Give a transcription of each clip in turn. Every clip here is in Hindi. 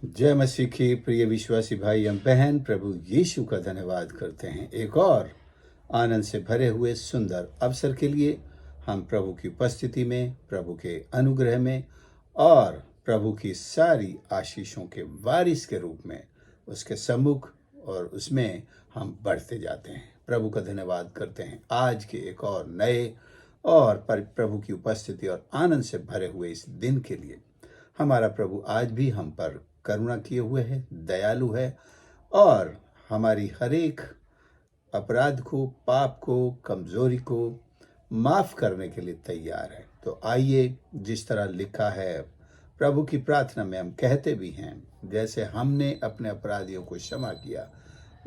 जय मसीह की प्रिय विश्वासी भाई एवं बहन, प्रभु यीशु का धन्यवाद करते हैं एक और आनंद से भरे हुए सुंदर अवसर के लिए। हम प्रभु की उपस्थिति में, प्रभु के अनुग्रह में और प्रभु की सारी आशीषों के वारिस के रूप में उसके सम्मुख और उसमें हम बढ़ते जाते हैं। प्रभु का धन्यवाद करते हैं आज के एक और नए और प्रभु की उपस्थिति और आनंद से भरे हुए इस दिन के लिए। हमारा प्रभु आज भी हम पर करुणा किए हुए है, दयालु है और हमारी हर एक अपराध को, पाप को, कमजोरी को माफ करने के लिए तैयार है। तो आइए, जिस तरह लिखा है प्रभु की प्रार्थना में, हम कहते भी हैं, जैसे हमने अपने अपराधियों को क्षमा किया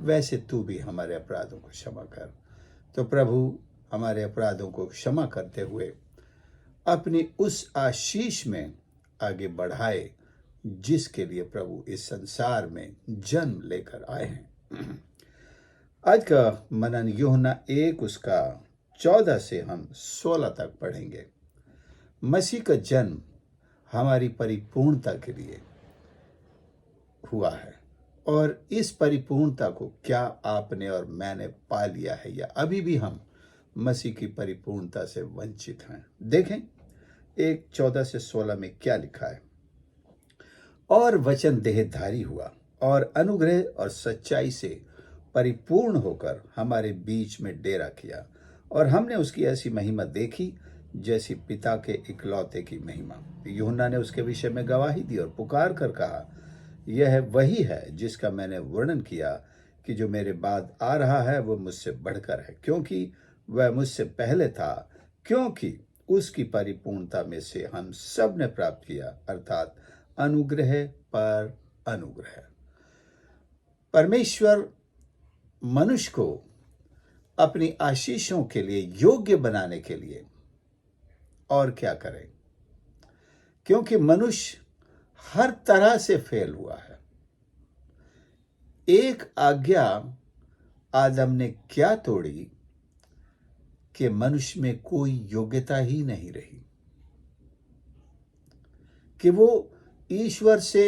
वैसे तू भी हमारे अपराधों को क्षमा कर। तो प्रभु हमारे अपराधों को क्षमा करते हुए अपनी उस आशीष में आगे बढ़ाए जिसके लिए प्रभु इस संसार में जन्म लेकर आए हैं। आज का मनन यूहन्ना 1 उसका 14 से हम 16 तक पढ़ेंगे। मसीह का जन्म हमारी परिपूर्णता के लिए हुआ है और इस परिपूर्णता को क्या आपने और मैंने पा लिया है या अभी भी हम मसीह की परिपूर्णता से वंचित हैं। देखें 1:14 से 16 में क्या लिखा है। और वचन देहधारी हुआ और अनुग्रह और सच्चाई से परिपूर्ण होकर हमारे बीच में डेरा किया, और हमने उसकी ऐसी महिमा देखी जैसी पिता के इकलौते की महिमा। यूहन्ना ने उसके विषय में गवाही दी और पुकार कर कहा, यह वही है जिसका मैंने वर्णन किया कि जो मेरे बाद आ रहा है वह मुझसे बढ़कर है, क्योंकि वह मुझसे पहले था। क्योंकि उसकी परिपूर्णता में से हम सब ने प्राप्त किया, अर्थात अनुग्रह पर अनुग्रह। परमेश्वर मनुष्य को अपनी आशीषों के लिए योग्य बनाने के लिए और क्या करे, क्योंकि मनुष्य हर तरह से फेल हुआ है। एक आज्ञा आदम ने क्या तोड़ी कि मनुष्य में कोई योग्यता ही नहीं रही कि वो ईश्वर से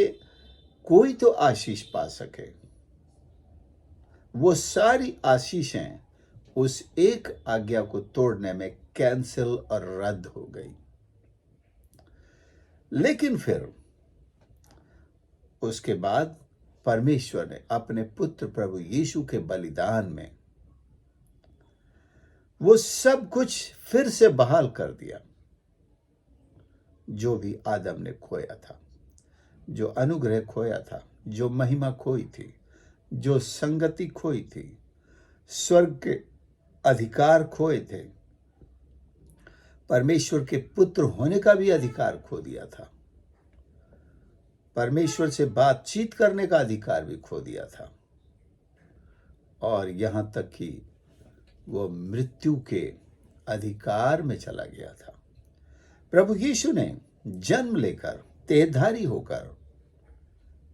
कोई तो आशीष पा सके। वो सारी आशीषें उस एक आज्ञा को तोड़ने में कैंसिल और रद्द हो गई। लेकिन फिर उसके बाद परमेश्वर ने अपने पुत्र प्रभु यीशु के बलिदान में वो सब कुछ फिर से बहाल कर दिया जो भी आदम ने खोया था, जो अनुग्रह खोया था, जो महिमा खोई थी, जो संगति खोई थी, स्वर्ग के अधिकार खोए थे, परमेश्वर के पुत्र होने का भी अधिकार खो दिया था, परमेश्वर से बातचीत करने का अधिकार भी खो दिया था, और यहां तक कि वो मृत्यु के अधिकार में चला गया था। प्रभु यीशु ने जन्म लेकर, देहधारी होकर,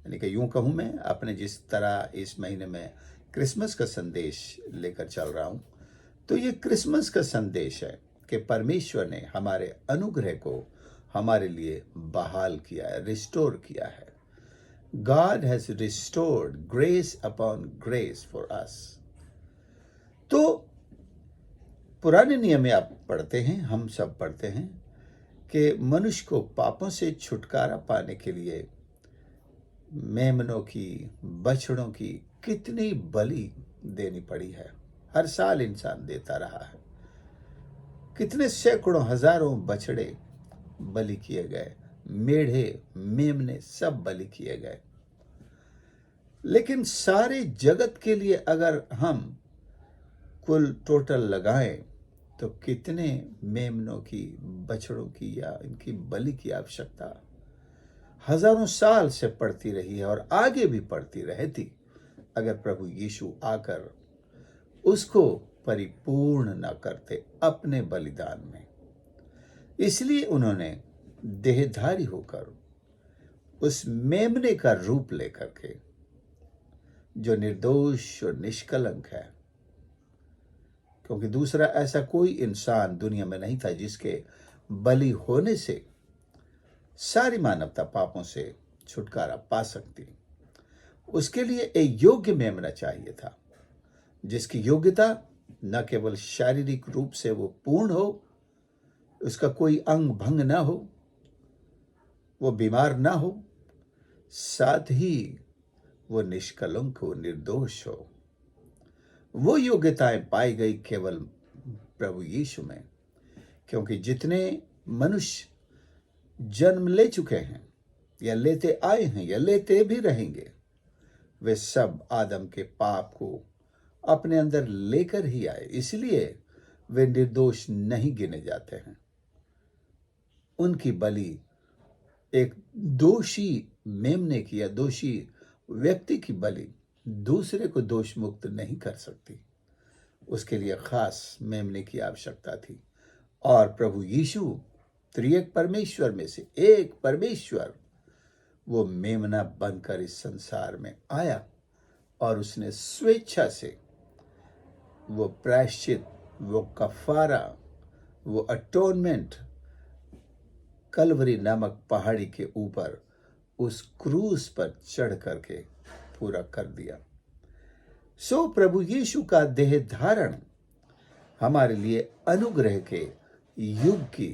यानी कि यूं कहूं, मैं अपने जिस तरह इस महीने में क्रिसमस का संदेश लेकर चल रहा हूं, तो ये क्रिसमस का संदेश है कि परमेश्वर ने हमारे अनुग्रह को हमारे लिए बहाल किया है, रिस्टोर किया है। God has restored grace upon grace for us। तो पुराने नियम में आप पढ़ते हैं, हम सब पढ़ते हैं कि मनुष्य को पापों से छुटकारा पाने के लिए मेमनों की, बछड़ों की कितनी बलि देनी पड़ी है। हर साल इंसान देता रहा है। कितने सैकड़ों हजारों बछड़े बलि किए गए, मेढ़े, मेमने सब बलि किए गए। लेकिन सारे जगत के लिए अगर हम कुल टोटल लगाएं तो कितने मेमनों की, बछड़ों की या इनकी बलि की आवश्यकता हजारों साल से पड़ती रही है और आगे भी पड़ती रहती अगर प्रभु यीशु आकर उसको परिपूर्ण न करते अपने बलिदान में। इसलिए उन्होंने देहधारी होकर उस मेमने का रूप लेकर के, जो निर्दोष और निष्कलंक है, क्योंकि दूसरा ऐसा कोई इंसान दुनिया में नहीं था जिसके बलि होने से सारी मानवता पापों से छुटकारा पा सकती। उसके लिए एक योग्य मेमना चाहिए था, जिसकी योग्यता न केवल शारीरिक रूप से वो पूर्ण हो, उसका कोई अंग भंग ना हो, वो बीमार ना हो, साथ ही वो निष्कलंक हो, निर्दोष हो। वो योग्यताएं पाई गई केवल प्रभु यीशु में, क्योंकि जितने मनुष्य जन्म ले चुके हैं या लेते आए हैं या लेते भी रहेंगे, वे सब आदम के पाप को अपने अंदर लेकर ही आए, इसलिए वे निर्दोष नहीं गिने जाते हैं। उनकी बलि एक दोषी मेमने की या दोषी व्यक्ति की बलि दूसरे को दोष मुक्त नहीं कर सकती। उसके लिए खास मेमने की आवश्यकता थी। और प्रभु यीशु त्रिएक परमेश्वर में से एक परमेश्वर वो मेमना बनकर इस संसार में आया और उसने स्वेच्छा से वो प्रायश्चित, वो कफारा, वो अटोनमेंट कलवरी नामक पहाड़ी के ऊपर उस क्रूस पर चढ़ करके पूरा कर दिया। सो प्रभु यीशु का देह धारण हमारे लिए अनुग्रह के युग की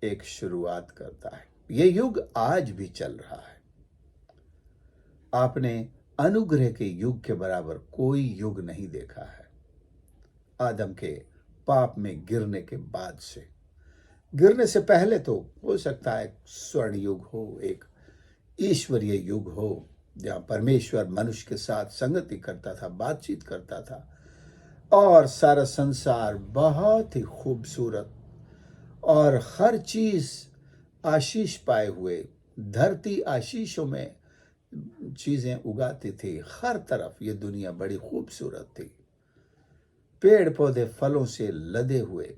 एक शुरुआत करता है। यह युग आज भी चल रहा है। आपने अनुग्रह के युग के बराबर कोई युग नहीं देखा है। आदम के पाप में गिरने के बाद से, गिरने से पहले तो हो सकता है स्वर्ण युग हो, एक ईश्वरीय युग हो, जहां परमेश्वर मनुष्य के साथ संगति करता था, बातचीत करता था और सारा संसार बहुत ही खूबसूरत और हर चीज आशीष पाए हुए, धरती आशीषों में चीजें उगाती थी। हर तरफ ये दुनिया बड़ी खूबसूरत थी, पेड़ पौधे फलों से लदे हुए,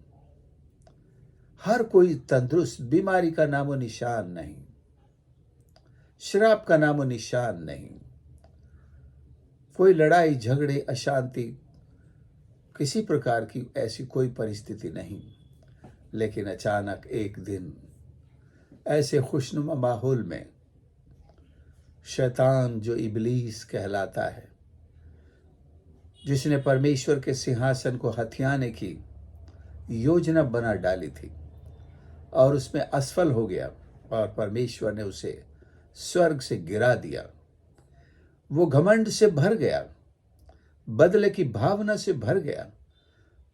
हर कोई तंदुरुस्त, बीमारी का नामो निशान नहीं, श्राप का नामो निशान नहीं, कोई लड़ाई झगड़े अशांति, किसी प्रकार की ऐसी कोई परिस्थिति नहीं। लेकिन अचानक एक दिन ऐसे खुशनुमा माहौल में शैतान, जो इब्लीस कहलाता है, जिसने परमेश्वर के सिंहासन को हथियाने की योजना बना डाली थी और उसमें असफल हो गया और परमेश्वर ने उसे स्वर्ग से गिरा दिया। वो घमंड से भर गया, बदले की भावना से भर गया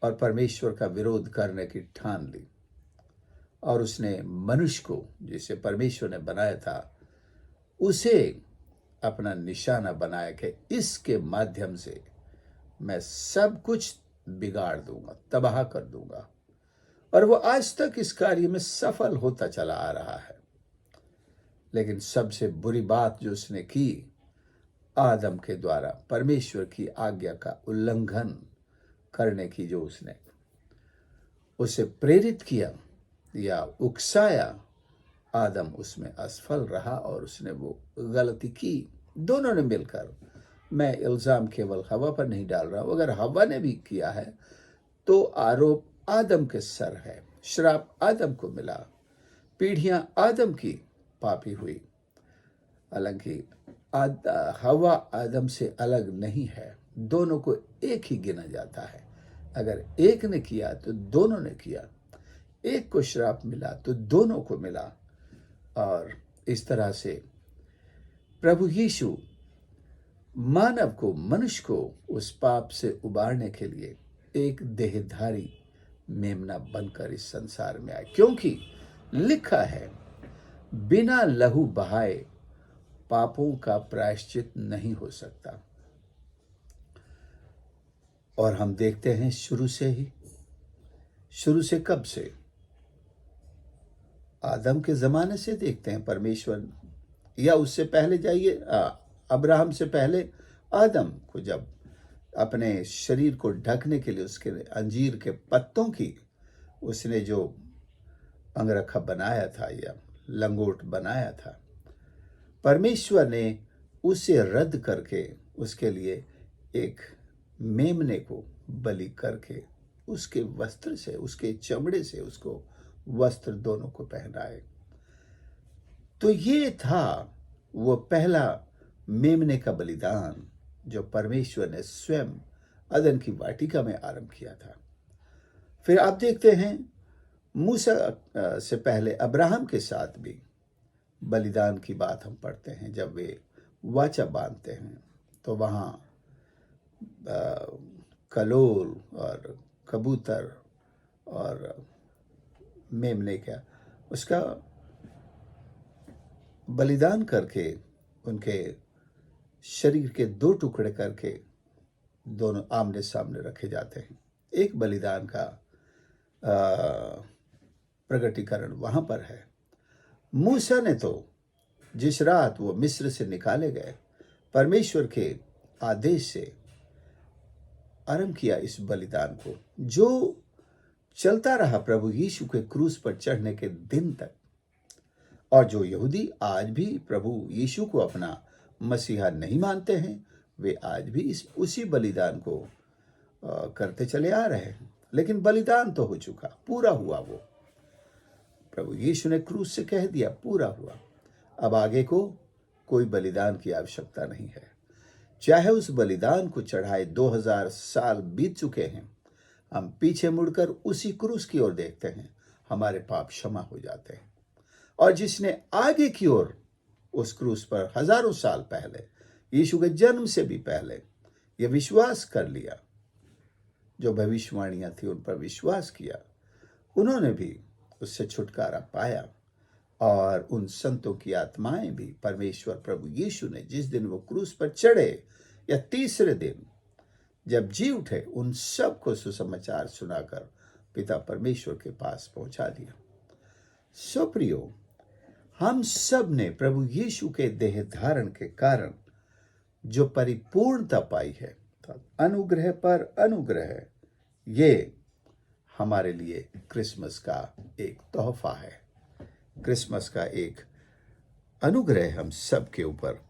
और परमेश्वर का विरोध करने की ठान ली। और उसने मनुष्य को, जिसे परमेश्वर ने बनाया था, उसे अपना निशाना बनाया कि इसके माध्यम से मैं सब कुछ बिगाड़ दूंगा, तबाह कर दूंगा। और वो आज तक इस कार्य में सफल होता चला आ रहा है। लेकिन सबसे बुरी बात जो उसने की, आदम के द्वारा परमेश्वर की आज्ञा का उल्लंघन करने की जो उसने उसे प्रेरित किया या उकसाया, आदम उसमें असफल रहा और उसने वो गलती की। दोनों ने मिलकर, मैं इल्जाम केवल हवा पर नहीं डाल रहा हूं, अगर हवा ने भी किया है तो आरोप आदम के सर है, श्राप आदम को मिला, पीढ़ियां आदम की पापी हुई। हालांकि हवा आदम से अलग नहीं है, दोनों को एक ही गिना जाता है। अगर एक ने किया तो दोनों ने किया, एक को श्राप मिला तो दोनों को मिला। और इस तरह से प्रभु यीशु मानव को, मनुष्य को उस पाप से उबारने के लिए एक देहधारी मेमना बनकर इस संसार में आए, क्योंकि लिखा है, बिना लहू बहाए पापों का प्रायश्चित नहीं हो सकता। और हम देखते हैं शुरू से कब से? आदम के ज़माने से देखते हैं परमेश्वर, या उससे पहले जाइए, अब्राहम से पहले आदम को जब अपने शरीर को ढकने के लिए उसके अंजीर के पत्तों की उसने जो अंगरखा बनाया था या लंगोट बनाया था, परमेश्वर ने उसे रद्द करके उसके लिए एक मेमने को बलि करके उसके वस्त्र से, उसके चमड़े से उसको वस्त्र दोनों को पहनाए। तो ये था वो पहला मेमने का बलिदान जो परमेश्वर ने स्वयं अदन की वाटिका में आरंभ किया था। फिर आप देखते हैं मूसा से पहले अब्राहम के साथ भी बलिदान की बात हम पढ़ते हैं। जब वे वाचा बांधते हैं तो वहाँ कलोल और कबूतर और मेमने का उसका बलिदान करके उनके शरीर के 2 टुकड़े करके दोनों आमने सामने रखे जाते हैं। एक बलिदान का प्रगटीकरण वहां पर है। मूसा ने तो जिस रात वो मिस्र से निकाले गए परमेश्वर के आदेश से आरंभ किया इस बलिदान को, जो चलता रहा प्रभु यीशु के क्रूस पर चढ़ने के दिन तक। और जो यहूदी आज भी प्रभु यीशु को अपना मसीहा नहीं मानते हैं, वे आज भी उसी बलिदान को करते चले आ रहे हैं। लेकिन बलिदान तो हो चुका, पूरा हुआ। वो प्रभु यीशु ने क्रूस से कह दिया, पूरा हुआ। अब आगे को कोई बलिदान की आवश्यकता नहीं है। चाहे उस बलिदान को चढ़ाए 2000 साल बीत चुके हैं, हम पीछे मुड़कर उसी क्रूस की ओर देखते हैं, हमारे पाप क्षमा हो जाते हैं। और जिसने आगे की ओर उस क्रूस पर हजारों साल पहले, यीशु के जन्म से भी पहले यह विश्वास कर लिया, जो भविष्यवाणियां थी उन पर विश्वास किया, उन्होंने भी उससे छुटकारा पाया। और उन संतों की आत्माएं भी परमेश्वर प्रभु यीशु ने जिस दिन वो क्रूस पर चढ़े या तीसरे दिन जब जी उठे, उन सबको सुसमाचार सुनाकर पिता परमेश्वर के पास पहुंचा दिया। सो प्रियो, हम सब ने प्रभु यीशु के देह धारण के कारण जो परिपूर्णता पाई है, अनुग्रह पर अनुग्रह, ये हमारे लिए क्रिसमस का एक तोहफा है, क्रिसमस का एक अनुग्रह हम सब के ऊपर।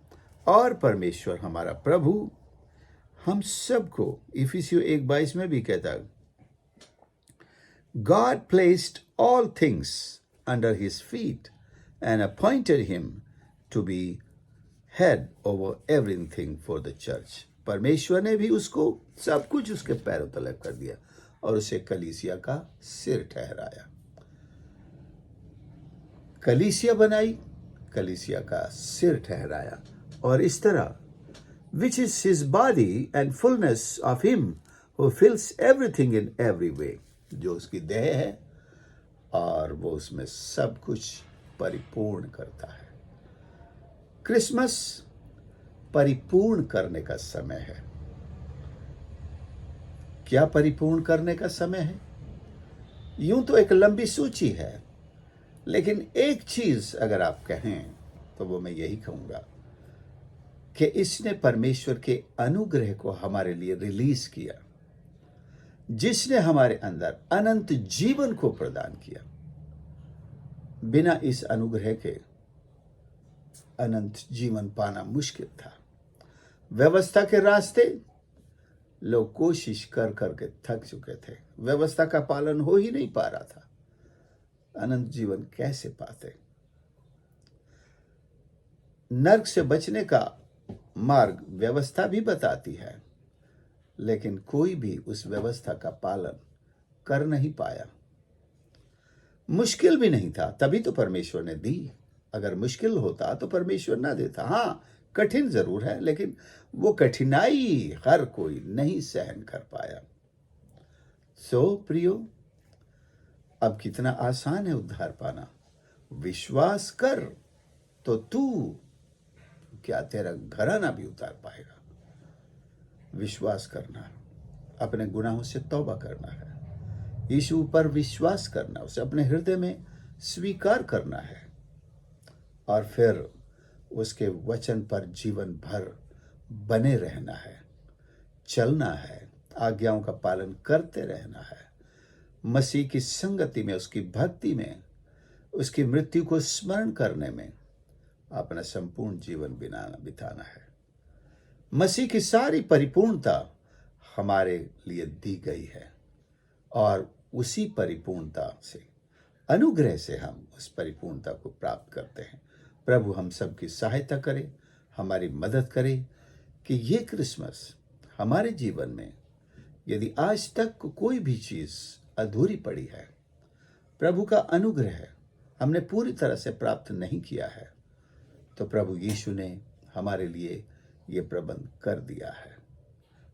और परमेश्वर हमारा प्रभु हम सबको इफिसियों 1:22 में भी कहता है, God placed all things under his feet and appointed him to be head over everything for the church. परमेश्वर ने भी उसको सब कुछ उसके पैरों तले कर दिया और उसे कलीसिया का सिर ठहराया। कलीसिया बनाई, कलीसिया का सिर ठहराया। और इस तरह which is his body and fullness of him who fills everything in every way, जो उसकी देह है और वो उसमें सब कुछ परिपूर्ण करता है। क्रिसमस परिपूर्ण करने का समय है। क्या परिपूर्ण करने का समय है? यूं तो एक लंबी सूची है, लेकिन एक चीज अगर आप कहें तो वो मैं यही कहूंगा कि इसने परमेश्वर के अनुग्रह को हमारे लिए रिलीज किया, जिसने हमारे अंदर अनंत जीवन को प्रदान किया। बिना इस अनुग्रह के अनंत जीवन पाना मुश्किल था। व्यवस्था के रास्ते लोग कोशिश कर करके थक चुके थे, व्यवस्था का पालन हो ही नहीं पा रहा था। अनंत जीवन कैसे पाते? नरक से बचने का मार्ग व्यवस्था भी बताती है, लेकिन कोई भी उस व्यवस्था का पालन कर नहीं पाया। मुश्किल भी नहीं था, तभी तो परमेश्वर ने दी। अगर मुश्किल होता तो परमेश्वर ना देता। हाँ, कठिन जरूर है, लेकिन वो कठिनाई हर कोई नहीं सहन कर पाया। सो प्रियो, अब कितना आसान है उद्धार पाना। विश्वास कर तो तू क्या तेरा घराना भी उतार पाएगा। विश्वास करना, अपने गुनाहों से तौबा करना है, यीशु पर विश्वास करना, उसे अपने हृदय में स्वीकार करना है और फिर उसके वचन पर जीवन भर बने रहना है, चलना है, आज्ञाओं का पालन करते रहना है, मसीह की संगति में, उसकी भक्ति में, उसकी मृत्यु को स्मरण करने में अपना संपूर्ण जीवन बिताना है। मसीह की सारी परिपूर्णता हमारे लिए दी गई है और उसी परिपूर्णता से, अनुग्रह से हम उस परिपूर्णता को प्राप्त करते हैं। प्रभु हम सबकी सहायता करे, हमारी मदद करे कि ये क्रिसमस हमारे जीवन में यदि आज तक कोई भी चीज़ अधूरी पड़ी है, प्रभु का अनुग्रह हमने पूरी तरह से प्राप्त नहीं किया है, तो प्रभु यीशु ने हमारे लिए ये प्रबंध कर दिया है।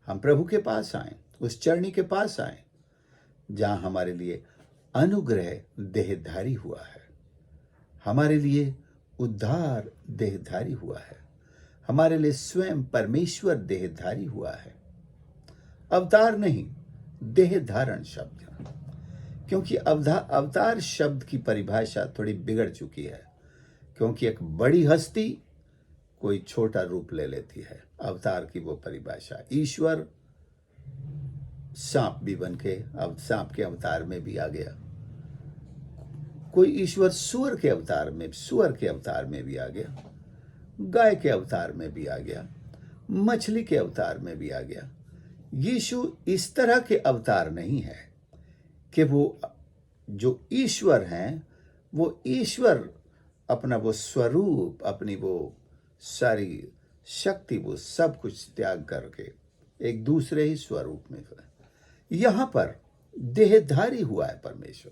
हम प्रभु के पास आएं, उस चरणी के पास आएं जहां हमारे लिए अनुग्रह देहधारी हुआ है, हमारे लिए उद्धार देहधारी हुआ है, हमारे लिए स्वयं परमेश्वर देहधारी हुआ है। अवतार नहीं, देह धारण शब्द, क्योंकि अवतार शब्द की परिभाषा थोड़ी बिगड़ चुकी है, क्योंकि एक बड़ी हस्ती कोई छोटा रूप ले लेती है। अवतार की वो परिभाषा, ईश्वर सांप भी बन के अब सांप के अवतार में भी आ गया, कोई ईश्वर सुअर के अवतार में भी आ गया, गाय के अवतार में भी आ गया, मछली के अवतार में भी आ गया। यीशु इस तरह के अवतार नहीं है कि वो जो ईश्वर हैं, वो ईश्वर अपना वो स्वरूप, अपनी वो सारी शक्ति, वो सब कुछ त्याग करके एक दूसरे ही स्वरूप में यहां पर देहधारी हुआ है परमेश्वर,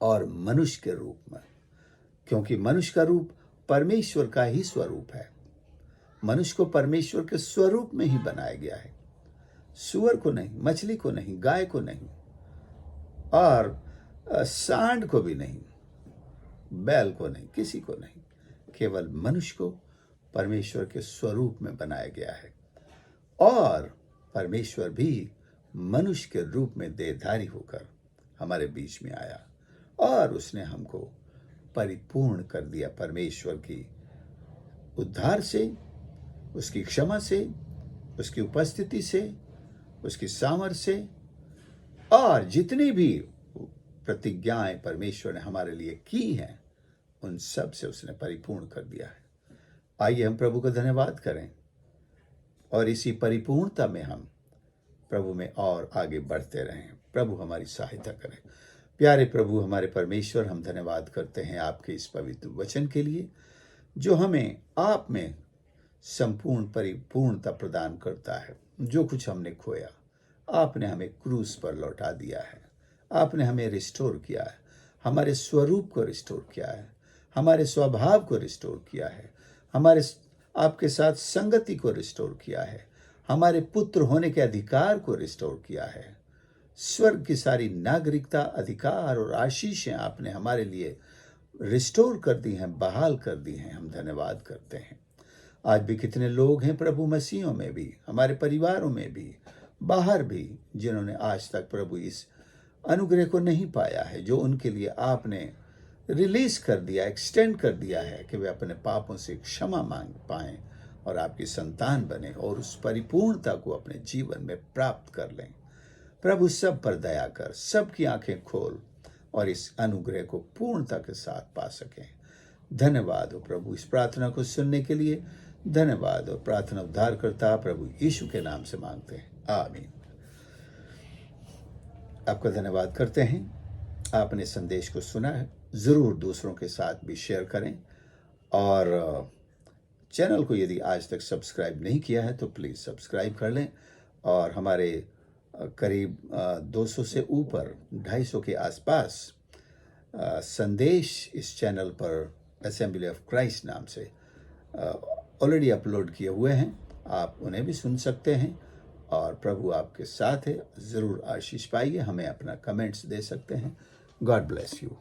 और मनुष्य के रूप में, क्योंकि मनुष्य का रूप परमेश्वर का ही स्वरूप है। मनुष्य को परमेश्वर के स्वरूप में ही बनाया गया है, सुअर को नहीं, मछली को नहीं, गाय को नहीं, और सांड को भी नहीं, बैल को नहीं, किसी को नहीं, केवल मनुष्य को परमेश्वर के स्वरूप में बनाया गया है। और परमेश्वर भी मनुष्य के रूप में देहधारी होकर हमारे बीच में आया और उसने हमको परिपूर्ण कर दिया परमेश्वर की उद्धार से, उसकी क्षमा से, उसकी उपस्थिति से, उसकी सामर्थ्य से, और जितनी भी प्रतिज्ञाएं परमेश्वर ने हमारे लिए की हैं, उन सब से उसने परिपूर्ण कर दिया है। आइए हम प्रभु का धन्यवाद करें और इसी परिपूर्णता में हम प्रभु में और आगे बढ़ते रहें। प्रभु हमारी सहायता करें। प्यारे प्रभु हमारे परमेश्वर, हम धन्यवाद करते हैं आपके इस पवित्र वचन के लिए, जो हमें आप में संपूर्ण परिपूर्णता प्रदान करता है। जो कुछ हमने खोया, आपने हमें क्रूस पर लौटा दिया है। आपने हमें रिस्टोर किया है, हमारे स्वरूप को रिस्टोर किया है, हमारे स्वभाव को रिस्टोर किया है, हमारे आपके साथ संगति को रिस्टोर किया है, हमारे पुत्र होने के अधिकार को रिस्टोर किया है। स्वर्ग की सारी नागरिकता, अधिकार और आशीषें आपने हमारे लिए रिस्टोर कर दी हैं, बहाल कर दी हैं। हम धन्यवाद करते हैं। आज भी कितने लोग हैं प्रभु मसीहों में भी, हमारे परिवारों में भी, बाहर भी, जिन्होंने आज तक प्रभु इस अनुग्रह को नहीं पाया है, जो उनके लिए आपने रिलीज कर दिया, एक्सटेंड कर दिया है कि वे अपने पापों से क्षमा मांग पाएं और आपकी संतान बने और उस परिपूर्णता को अपने जीवन में प्राप्त कर लें। प्रभु सब पर दया कर, सबकी आंखें खोल और इस अनुग्रह को पूर्णता के साथ पा सकें। धन्यवाद हो प्रभु इस प्रार्थना को सुनने के लिए। धन्यवाद और प्रार्थना उद्धारकर्ता प्रभु यीशु के नाम से मांगते हैं, आमीन। आपका धन्यवाद करते हैं। आपने संदेश को सुना है, ज़रूर दूसरों के साथ भी शेयर करें, और चैनल को यदि आज तक सब्सक्राइब नहीं किया है तो प्लीज़ सब्सक्राइब कर लें। और हमारे करीब 200 से ऊपर 250 के आसपास संदेश इस चैनल पर असेंबली ऑफ क्राइस्ट नाम से ऑलरेडी अपलोड किए हुए हैं। आप उन्हें भी सुन सकते हैं और प्रभु आपके साथ है। ज़रूर आशीष पाइए। हमें अपना कमेंट्स दे सकते हैं। God bless you.